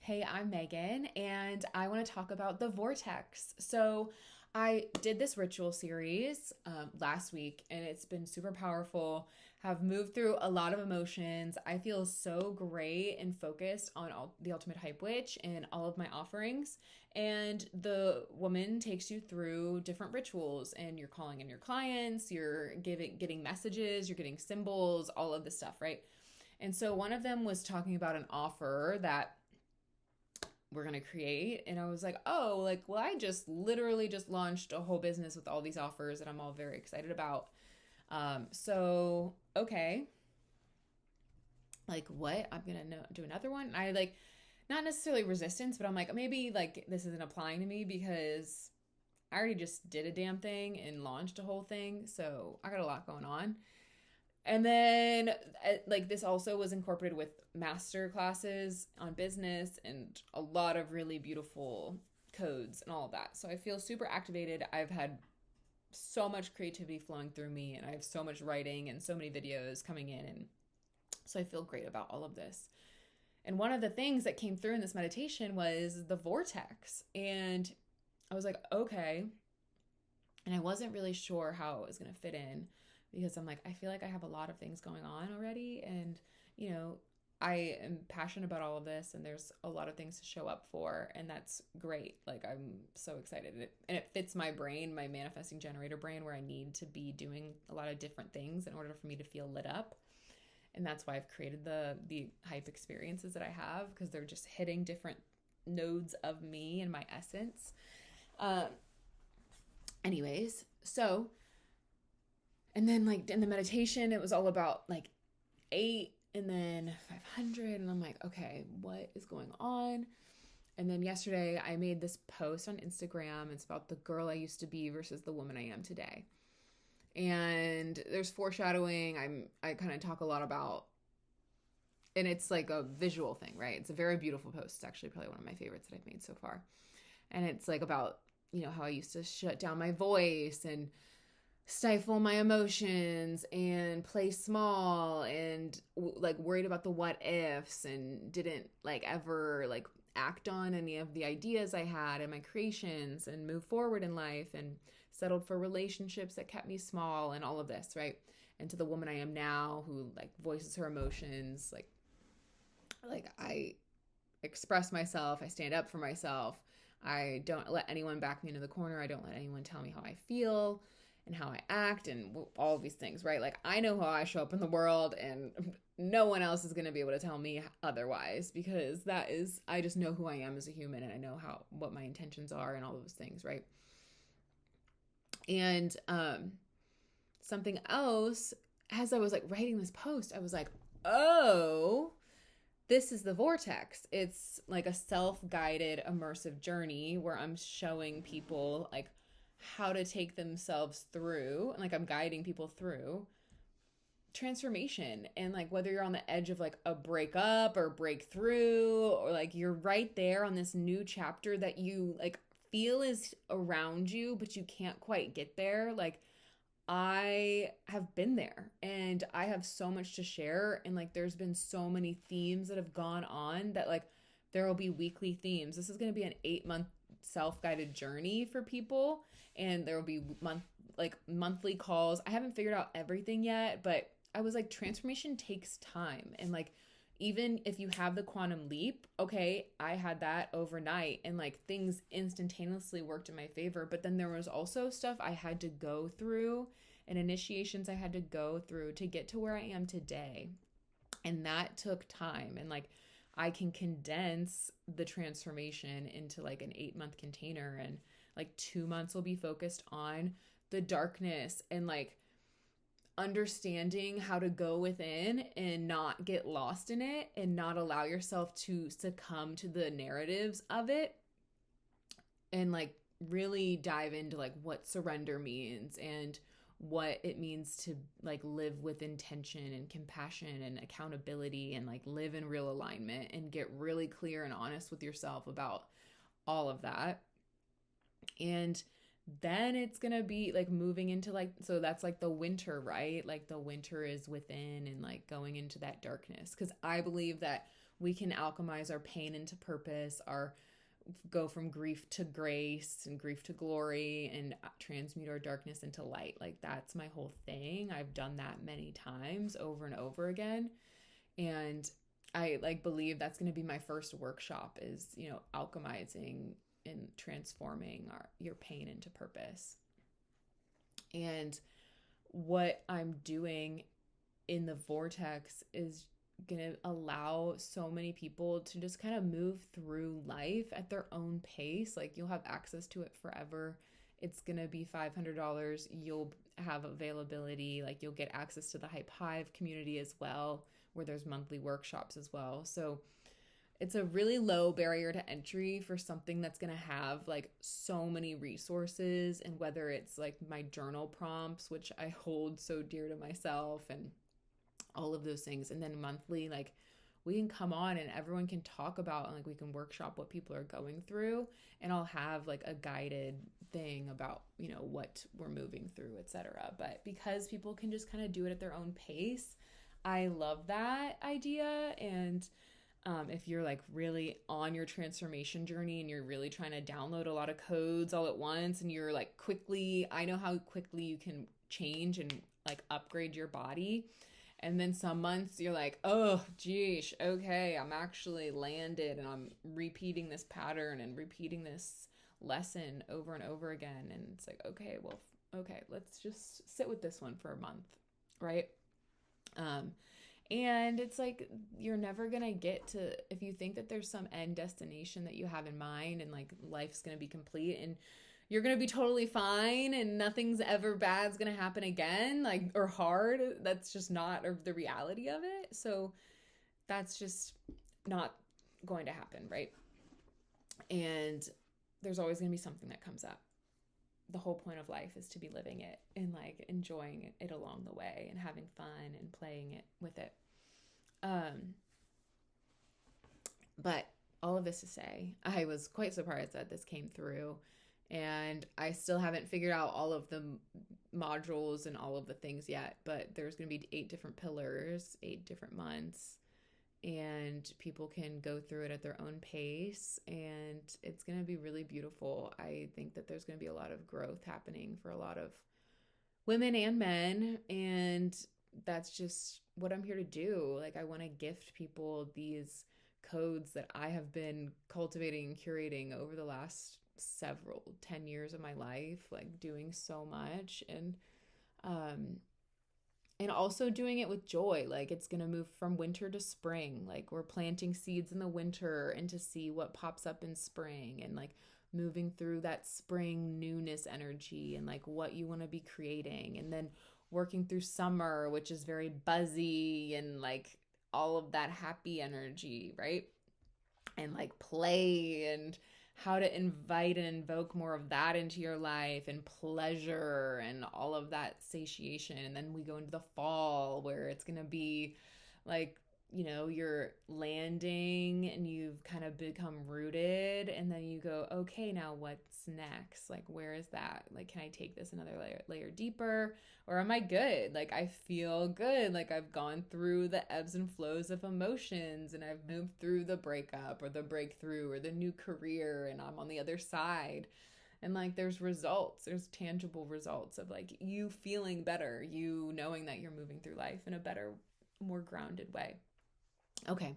Hey, I'm Megan, and I want to talk about the Vortex. So, I did this ritual series last week, and it's been super powerful. Have moved through a lot of emotions. I feel so great and focused on the Ultimate Hype Witch and all of my offerings. And the woman takes you through different rituals, and you're calling in your clients, you're getting messages, you're getting symbols, all of this stuff, right? And so one of them was talking about an offer that we're going to create. And I was like, oh, like, well, I just literally just launched a whole business with all these offers that I'm all very excited about. Okay, like what? I'm going to do another one. And I like, not necessarily resistance, but I'm like, maybe like this isn't applying to me because I already just did a damn thing and launched a whole thing. So I got a lot going on. And then, like, this also was incorporated with master classes on business and a lot of really beautiful codes and all of that. So I feel super activated. I've had so much creativity flowing through me, and I have so much writing and so many videos coming in. And so I feel great about all of this. And one of the things that came through in this meditation was the vortex. And I was like, okay. And I wasn't really sure how it was going to fit in because I'm like, I feel like I have a lot of things going on already. And, you know, I am passionate about all of this and there's a lot of things to show up for. And that's great. Like, I'm so excited. And it fits my brain, my manifesting generator brain, where I need to be doing a lot of different things in order for me to feel lit up. And that's why I've created the hype experiences that I have, because they're just hitting different nodes of me and my essence. Anyways, so, and then like in the meditation, it was all about like 8 and then 500. And I'm like, okay, what is going on? And then yesterday I made this post on Instagram. It's about the girl I used to be versus the woman I am today. And there's foreshadowing. I kind of talk a lot about, and it's like a visual thing, right? It's a very beautiful post. It's actually probably one of my favorites that I've made so far. And it's like about, you know, how I used to shut down my voice and stifle my emotions and play small and like worried about the what ifs and didn't like ever like act on any of the ideas I had and my creations and move forward in life and settled for relationships that kept me small and all of this, right? And to the woman I am now who like voices her emotions, like I express myself, I stand up for myself. I don't let anyone back me into the corner. I don't let anyone tell me how I feel and how I act and all of these things, right? Like I know how I show up in the world and no one else is going to be able to tell me otherwise because I just know who I am as a human and I know what my intentions are and all those things, right? And something else, as I was like writing this post, I was like, oh, this is the vortex. It's like a self-guided immersive journey where I'm showing people like how to take themselves through, and like I'm guiding people through transformation. And like whether you're on the edge of like a breakup or breakthrough, or like you're right there on this new chapter that you like feel is around you but you can't quite get there, like I have been there and I have so much to share. And like, there's been so many themes that have gone on that like, there will be weekly themes. This is going to be an 8-month self-guided journey for people. And there will be monthly calls. I haven't figured out everything yet, but I was like, transformation takes time. And like, even if you have the quantum leap, okay, I had that overnight and like things instantaneously worked in my favor. But then there was also stuff I had to go through and initiations I had to go through to get to where I am today. And that took time. And like, I can condense the transformation into like an 8-month container, and like 2 months will be focused on the darkness and like understanding how to go within and not get lost in it and not allow yourself to succumb to the narratives of it, and like really dive into like what surrender means and what it means to like live with intention and compassion and accountability and like live in real alignment and get really clear and honest with yourself about all of that. And then it's gonna be like moving into like, so that's like the winter, right? Like the winter is within and like going into that darkness, because I believe that we can alchemize our pain into purpose, our go from grief to grace and grief to glory, and transmute our darkness into light. Like that's my whole thing. I've done that many times over and over again. And I like believe that's going to be my first workshop is, you know, alchemizing and transforming your pain into purpose. And what I'm doing in the Vortex is going to allow so many people to just kind of move through life at their own pace. Like you'll have access to it forever. It's going to be $500. You'll have availability. Like you'll get access to the Hype Hive community as well, where there's monthly workshops as well. So it's a really low barrier to entry for something that's going to have like so many resources. And whether it's like my journal prompts, which I hold so dear to myself, and all of those things. And then monthly, like we can come on and everyone can talk about, and like we can workshop what people are going through, and I'll have like a guided thing about, you know, what we're moving through, etc. But because people can just kind of do it at their own pace, I love that idea. And if you're like really on your transformation journey and you're really trying to download a lot of codes all at once, and you're like I know how quickly you can change and like upgrade your body. And then some months you're like, oh, geesh, okay, I'm actually landed and I'm repeating this pattern and repeating this lesson over and over again. And it's like, okay, well, okay, let's just sit with this one for a month, right? And it's like, you're never going to get to, if you think that there's some end destination that you have in mind and like life's going to be complete and you're going to be totally fine and nothing's ever bad's going to happen again, like, or hard. That's just not the reality of it. So that's just not going to happen, right? And there's always going to be something that comes up. The whole point of life is to be living it and like enjoying it along the way and having fun and playing it with it. But all of this to say, I was quite surprised that this came through. And I still haven't figured out all of the modules and all of the things yet, but there's going to be 8 different pillars, 8 different months, and people can go through it at their own pace, and it's going to be really beautiful. I think that there's going to be a lot of growth happening for a lot of women and men, and that's just what I'm here to do. Like, I want to gift people these codes that I have been cultivating and curating over the last 10 years of my life, like doing so much, and also doing it with joy. Like it's going to move from winter to spring. Like we're planting seeds in the winter and to see what pops up in spring, and like moving through that spring newness energy and like what you want to be creating, and then working through summer, which is very buzzy and like all of that happy energy, right? And like play and how to invite and invoke more of that into your life, and pleasure and all of that satiation. And then we go into the fall where it's going to be like, you know, you're landing and you've kind of become rooted, and then you go, okay, now what's next? Like, where is that? Like, can I take this another layer deeper, or am I good? Like, I feel good. Like I've gone through the ebbs and flows of emotions, and I've moved through the breakup or the breakthrough or the new career, and I'm on the other side. And like there's results, there's tangible results of like you feeling better, you knowing that you're moving through life in a better, more grounded way. Okay.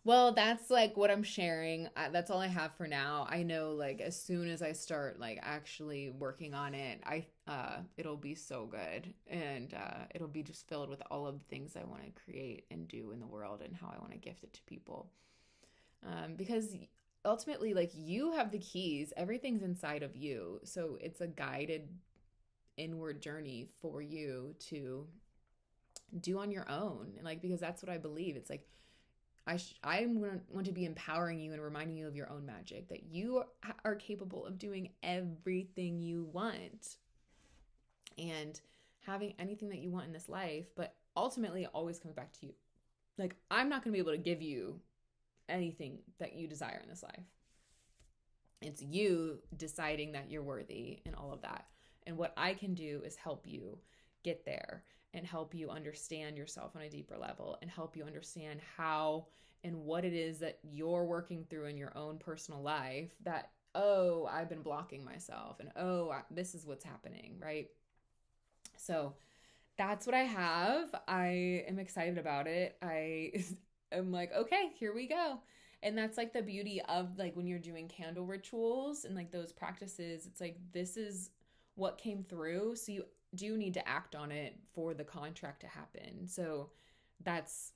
Well, that's like what I'm sharing. That's all I have for now. I know like as soon as I start like actually working on it, it'll be so good, and it'll be just filled with all of the things I want to create and do in the world, and how I want to gift it to people. Because ultimately, like, you have the keys. Everything's inside of you. So it's a guided inward journey for you to do on your own. And like, because that's what I believe. It's like, I want to be empowering you and reminding you of your own magic, that you are capable of doing everything you want and having anything that you want in this life. But ultimately, it always comes back to you. Like, I'm not going to be able to give you anything that you desire in this life. It's you deciding that you're worthy and all of that. And what I can do is help you get there, and help you understand yourself on a deeper level, and help you understand how and what it is that you're working through in your own personal life that, oh, I've been blocking myself, and oh, this is what's happening, right? So that's what I have. I am excited about it. I am like, okay, here we go. And that's like the beauty of like when you're doing candle rituals and like those practices, it's like this is what came through. So you do need to act on it for the contract to happen. So that's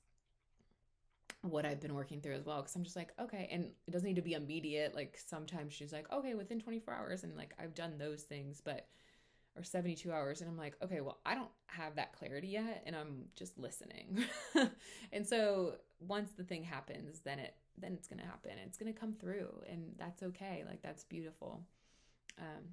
what I've been working through as well. Cause I'm just like, okay. And it doesn't need to be immediate. Like sometimes she's like, okay, within 24 hours. And like I've done those things, but or 72 hours. And I'm like, okay, well, I don't have that clarity yet. And I'm just listening. And so once the thing happens, then it's going to happen. It's going to come through, and that's okay. Like, that's beautiful. Um,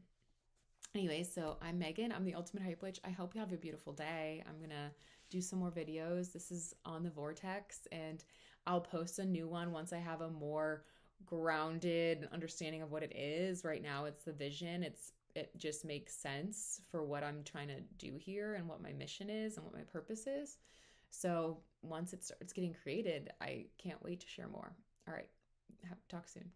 Anyway, so I'm Megan. I'm the Ultimate Hype Witch. I hope you have a beautiful day. I'm going to do some more videos. This is on the Vortex, and I'll post a new one once I have a more grounded understanding of what it is. Right now, it's the vision. It just makes sense for what I'm trying to do here and what my mission is and what my purpose is. So once it starts getting created, I can't wait to share more. All right. Talk soon.